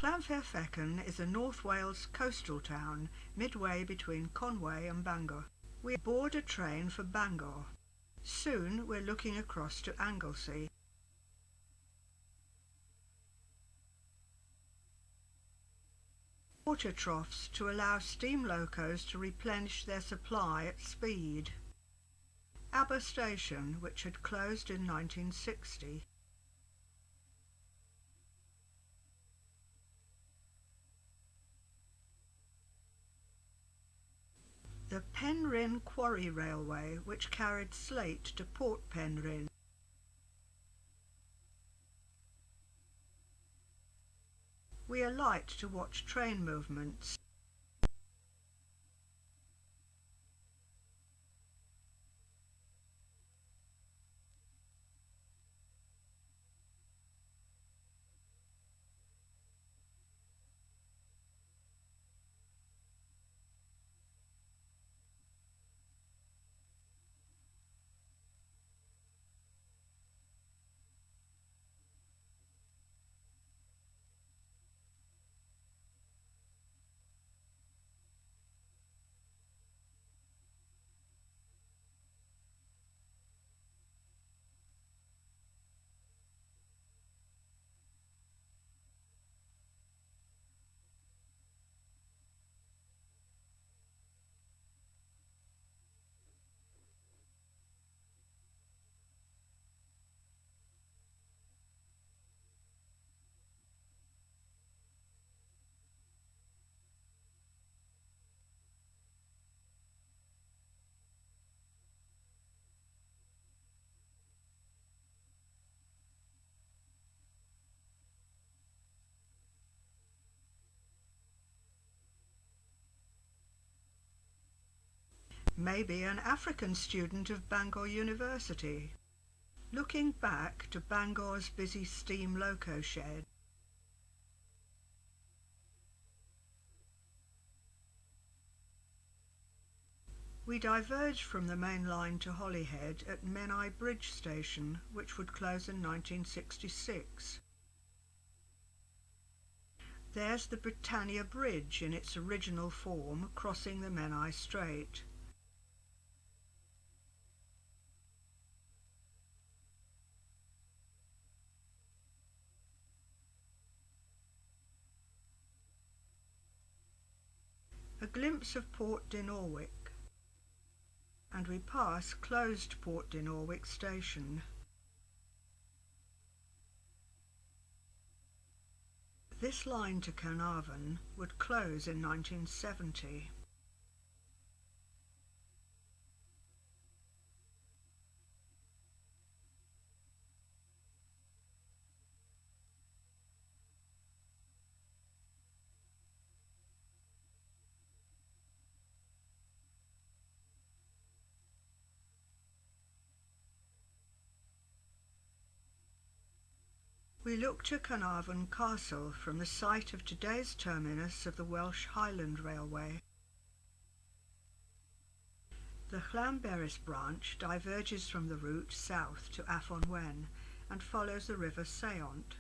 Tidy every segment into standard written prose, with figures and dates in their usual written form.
Llanfairfechan is a North Wales coastal town midway between Conway and Bangor. We board a train for Bangor. Soon we're looking across to Anglesey. Water troughs to allow steam locos to replenish their supply at speed. Aber Station, which had closed in 1960. The Penrhyn Quarry Railway, which carried slate to Port Penrhyn. We alight to watch train movements. Maybe an African student of Bangor University, looking back to Bangor's busy steam loco shed. We diverged from the main line to Holyhead at Menai Bridge Station, which would close in 1966. There's the Britannia Bridge in its original form crossing the Menai Strait. A glimpse of Port Dinorwic, and we pass closed Port Dinorwic station. This line to Caernarfon would close in 1970. We look to Caernarfon Castle from the site of today's terminus of the Welsh Highland Railway. The LLANBERIS branch diverges from the route south to Afon Wen and follows the River Sayont.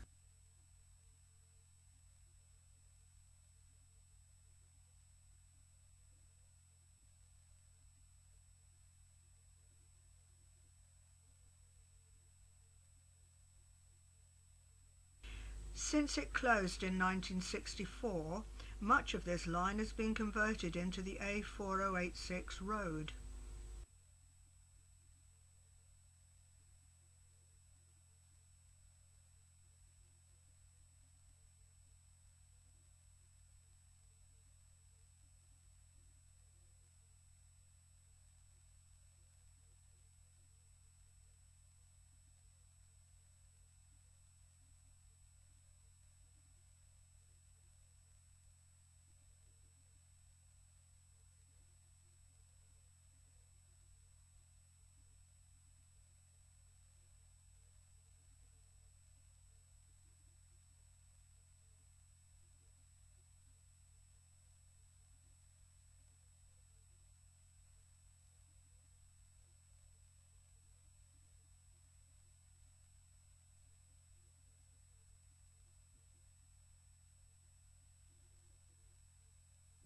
Since it closed in 1964, much of this line has been converted into the A4086 road.